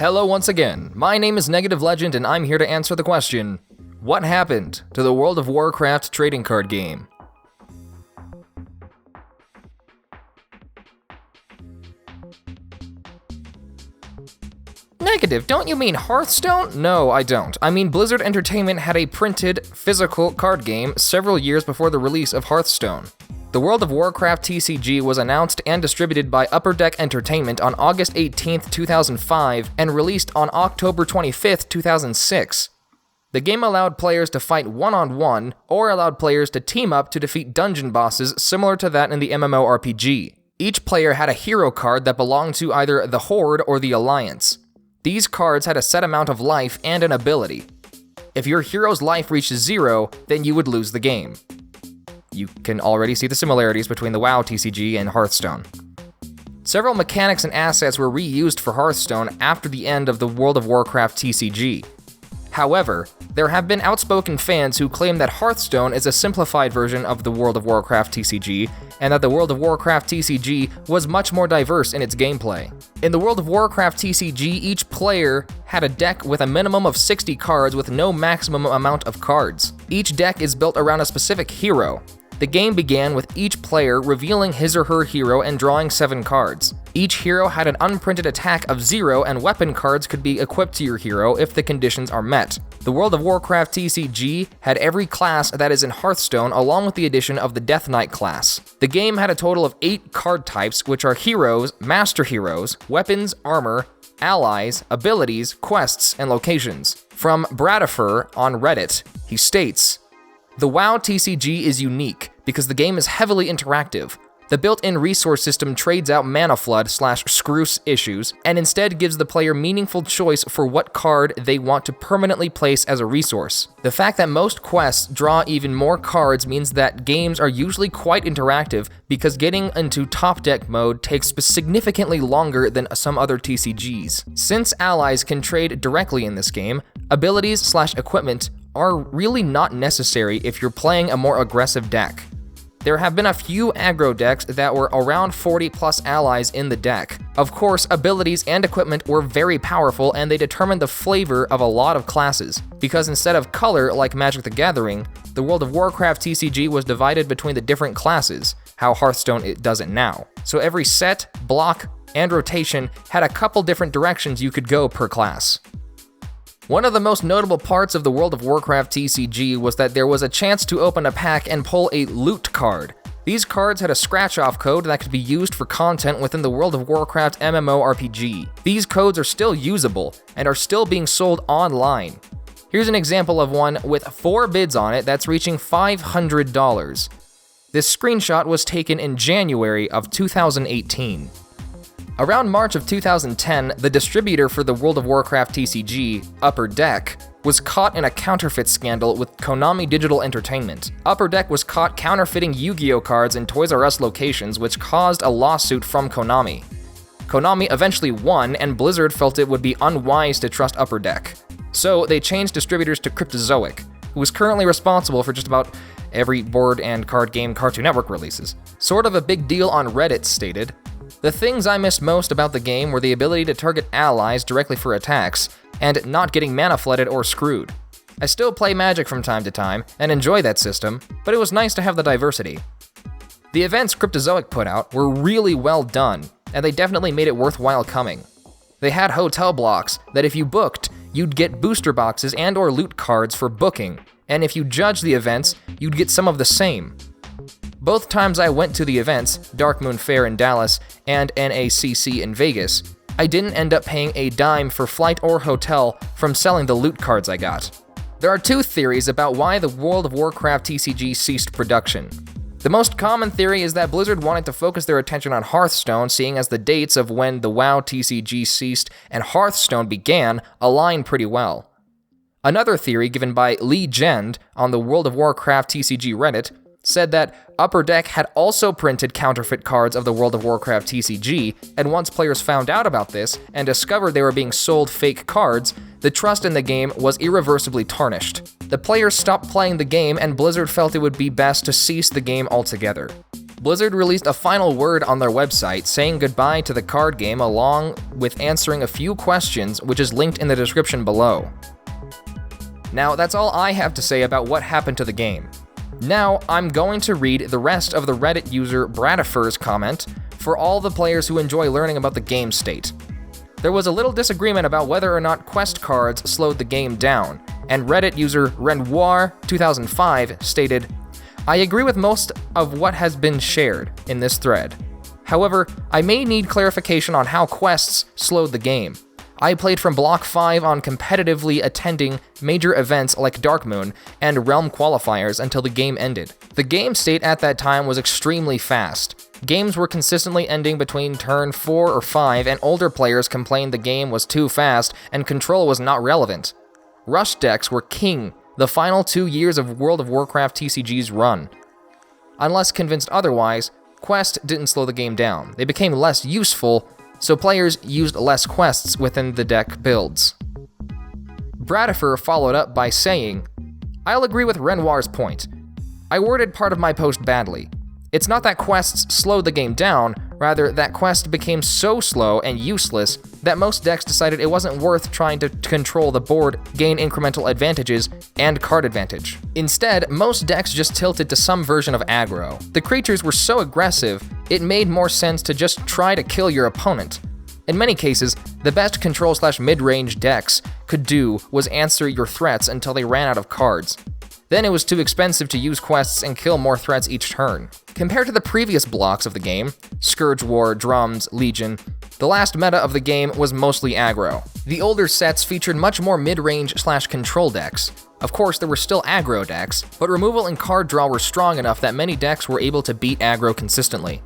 Hello once again, my name is Negative Legend and I'm here to answer the question, what happened to the World of Warcraft trading card game? Negative, don't you mean Hearthstone? No, I don't. I mean Blizzard Entertainment had a printed, physical card game several years before the release of Hearthstone. The World of Warcraft TCG was announced and distributed by Upper Deck Entertainment on August 18, 2005, and released on October 25, 2006. The game allowed players to fight one-on-one, or allowed players to team up to defeat dungeon bosses similar to that in the MMORPG. Each player had a hero card that belonged to either the Horde or the Alliance. These cards had a set amount of life and an ability. If your hero's life reached 0, then you would lose the game. You can already see the similarities between the WoW TCG and Hearthstone. Several mechanics and assets were reused for Hearthstone after the end of the World of Warcraft TCG. However, there have been outspoken fans who claim that Hearthstone is a simplified version of the World of Warcraft TCG, and that the World of Warcraft TCG was much more diverse in its gameplay. In the World of Warcraft TCG, each player had a deck with a minimum of 60 cards with no maximum amount of cards. Each deck is built around a specific hero. The game began with each player revealing his or her hero and drawing 7 cards. Each hero had an unprinted attack of 0, and weapon cards could be equipped to your hero if the conditions are met. The World of Warcraft TCG had every class that is in Hearthstone along with the addition of the Death Knight class. The game had a total of 8 card types, which are heroes, master heroes, weapons, armor, allies, abilities, quests, and locations. From Bradifer on Reddit, he states, "The WoW TCG is unique because the game is heavily interactive. The built-in resource system trades out mana flood/screws issues and instead gives the player meaningful choice for what card they want to permanently place as a resource. The fact that most quests draw even more cards means that games are usually quite interactive because getting into top deck mode takes significantly longer than some other TCGs. Since allies can trade directly in this game, abilities/equipment are really not necessary if you're playing a more aggressive deck. There have been a few aggro decks that were around 40 plus allies in the deck. Of course, abilities and equipment were very powerful and they determined the flavor of a lot of classes. Because instead of color like Magic the Gathering, the World of Warcraft TCG was divided between the different classes, how Hearthstone does it now. So every set, block, and rotation had a couple different directions you could go per class. One of the most notable parts of the World of Warcraft TCG was that there was a chance to open a pack and pull a loot card. These cards had a scratch-off code that could be used for content within the World of Warcraft MMORPG. These codes are still usable and are still being sold online. Here's an example of one with 4 bids on it that's reaching $500. This screenshot was taken in January of 2018. Around March of 2010, the distributor for the World of Warcraft TCG, Upper Deck, was caught in a counterfeit scandal with Konami Digital Entertainment. Upper Deck was caught counterfeiting Yu-Gi-Oh cards in Toys R Us locations, which caused a lawsuit from Konami. Konami eventually won, and Blizzard felt it would be unwise to trust Upper Deck. So they changed distributors to Cryptozoic, who is currently responsible for just about every board and card game Cartoon Network releases. Sort of a big deal on Reddit stated, "The things I missed most about the game were the ability to target allies directly for attacks, and not getting mana flooded or screwed. I still play Magic from time to time, and enjoy that system, but it was nice to have the diversity." The events Cryptozoic put out were really well done, and they definitely made it worthwhile coming. They had hotel blocks that if you booked, you'd get booster boxes and or loot cards for booking, and if you judged the events, you'd get some of the same. Both times I went to the events, Dark Moon Fair in Dallas and NACC in Vegas, I didn't end up paying a dime for flight or hotel from selling the loot cards I got. There are 2 theories about why the World of Warcraft TCG ceased production. The most common theory is that Blizzard wanted to focus their attention on Hearthstone, seeing as the dates of when the WoW TCG ceased and Hearthstone began align pretty well. Another theory given by Lee Gend on the World of Warcraft TCG Reddit said that Upper Deck had also printed counterfeit cards of the World of Warcraft TCG, and once players found out about this and discovered they were being sold fake cards, the trust in the game was irreversibly tarnished. The players stopped playing the game, and Blizzard felt it would be best to cease the game altogether. Blizzard released a final word on their website saying goodbye to the card game along with answering a few questions, which is linked in the description below. Now, that's all I have to say about what happened to the game. Now, I'm going to read the rest of the Reddit user Bradifer's comment for all the players who enjoy learning about the game state. There was a little disagreement about whether or not quest cards slowed the game down, and Reddit user Renoir2005 stated, "I agree with most of what has been shared in this thread. However, I may need clarification on how quests slowed the game. I played from Block 5 on competitively attending major events like Darkmoon and Realm qualifiers until the game ended. The game state at that time was extremely fast. Games were consistently ending between turn 4 or 5, and older players complained the game was too fast and control was not relevant. Rush decks were king the final 2 years of World of Warcraft TCG's run. Unless convinced otherwise, Quest didn't slow the game down. They became less useful, so players used less quests within the deck builds." Bradifer followed up by saying, "I'll agree with Renoir's point. I worded part of my post badly. It's not that quests slowed the game down, rather that quests became so slow and useless that most decks decided it wasn't worth trying to control the board, gain incremental advantages, and card advantage. Instead, most decks just tilted to some version of aggro. The creatures were so aggressive, it made more sense to just try to kill your opponent. In many cases, the best control/mid-range decks could do was answer your threats until they ran out of cards. Then it was too expensive to use quests and kill more threats each turn. Compared to the previous blocks of the game, Scourge War, Drums, Legion, the last meta of the game was mostly aggro. The older sets featured much more mid-range/control decks. Of course, there were still aggro decks, but removal and card draw were strong enough that many decks were able to beat aggro consistently.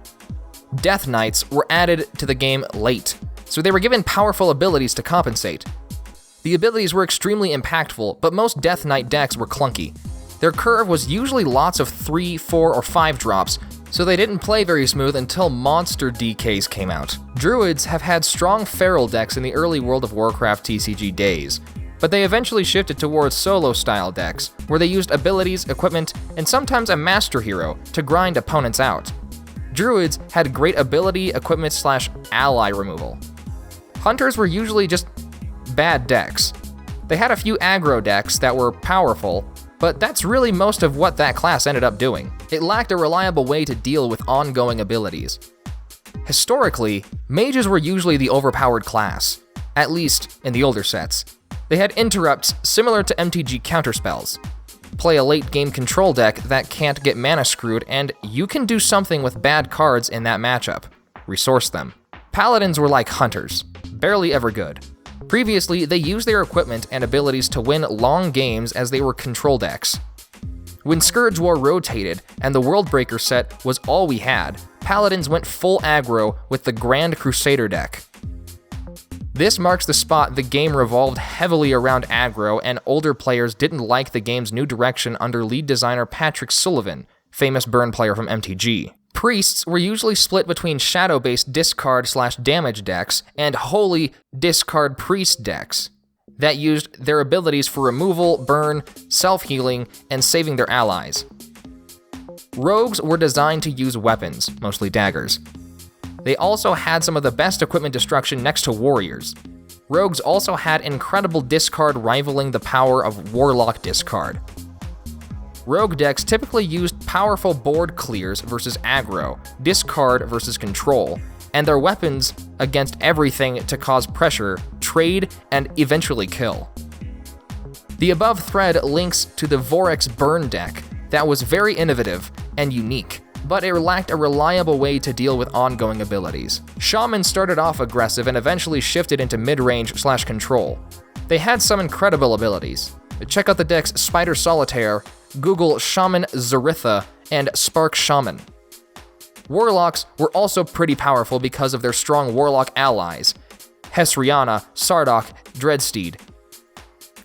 Death Knights were added to the game late, so they were given powerful abilities to compensate. The abilities were extremely impactful, but most Death Knight decks were clunky. Their curve was usually lots of 3, 4, or 5 drops, so they didn't play very smooth until Monster DKs came out. Druids have had strong feral decks in the early World of Warcraft TCG days, but they eventually shifted towards solo-style decks, where they used abilities, equipment, and sometimes a master hero to grind opponents out. Druids had great ability, equipment/ally removal. Hunters were usually just bad decks. They had a few aggro decks that were powerful, but that's really most of what that class ended up doing. It lacked a reliable way to deal with ongoing abilities. Historically, mages were usually the overpowered class, at least in the older sets. They had interrupts similar to MTG counterspells. Play a late-game control deck that can't get mana screwed, and you can do something with bad cards in that matchup. Resource them. Paladins were like hunters, barely ever good. Previously, they used their equipment and abilities to win long games as they were control decks. When Scourge War rotated and the Worldbreaker set was all we had, Paladins went full aggro with the Grand Crusader deck. This marks the spot the game revolved heavily around aggro, and older players didn't like the game's new direction under lead designer Patrick Sullivan, famous burn player from MTG. Priests were usually split between shadow-based discard/damage decks and holy discard priest decks that used their abilities for removal, burn, self-healing, and saving their allies. Rogues were designed to use weapons, mostly daggers. They also had some of the best equipment destruction next to warriors. Rogues also had incredible discard rivaling the power of warlock discard. Rogue decks typically used powerful board clears versus aggro, discard versus control, and their weapons against everything to cause pressure, trade, and eventually kill. The above thread links to the Vorax burn deck that was very innovative and unique, but it lacked a reliable way to deal with ongoing abilities. Shaman started off aggressive and eventually shifted into mid-range/control. They had some incredible abilities. Check out the decks Spider Solitaire, Google Shaman Zaritha, and Spark Shaman. Warlocks were also pretty powerful because of their strong warlock allies, Hesriana, Sardok, Dreadsteed.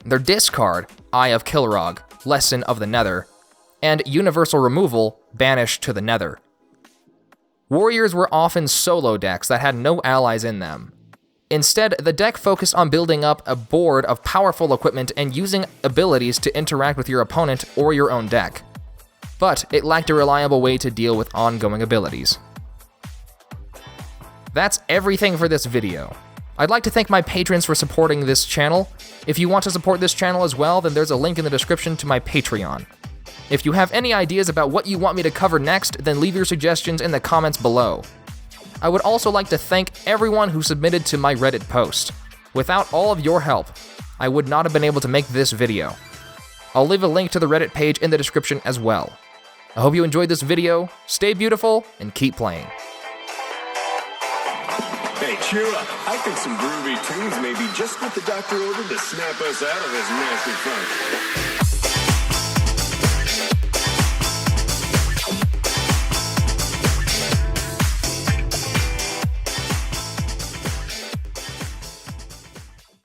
Their discard, Eye of Kilrog, Lesson of the Nether, and universal removal, Banish to the Nether. Warriors were often solo decks that had no allies in them. Instead, the deck focused on building up a board of powerful equipment and using abilities to interact with your opponent or your own deck. but it lacked a reliable way to deal with ongoing abilities. That's everything for this video. I'd like to thank my patrons for supporting this channel. If you want to support this channel as well, then there's a link in the description to my Patreon. If you have any ideas about what you want me to cover next, then leave your suggestions in the comments below. I would also like to thank everyone who submitted to my Reddit post. Without all of your help, I would not have been able to make this video. I'll leave a link to the Reddit page in the description as well. I hope you enjoyed this video, stay beautiful, and keep playing. Hey, cheer up. I think some groovy tunes may be just what the doctor ordered to snap us out of this nasty funk.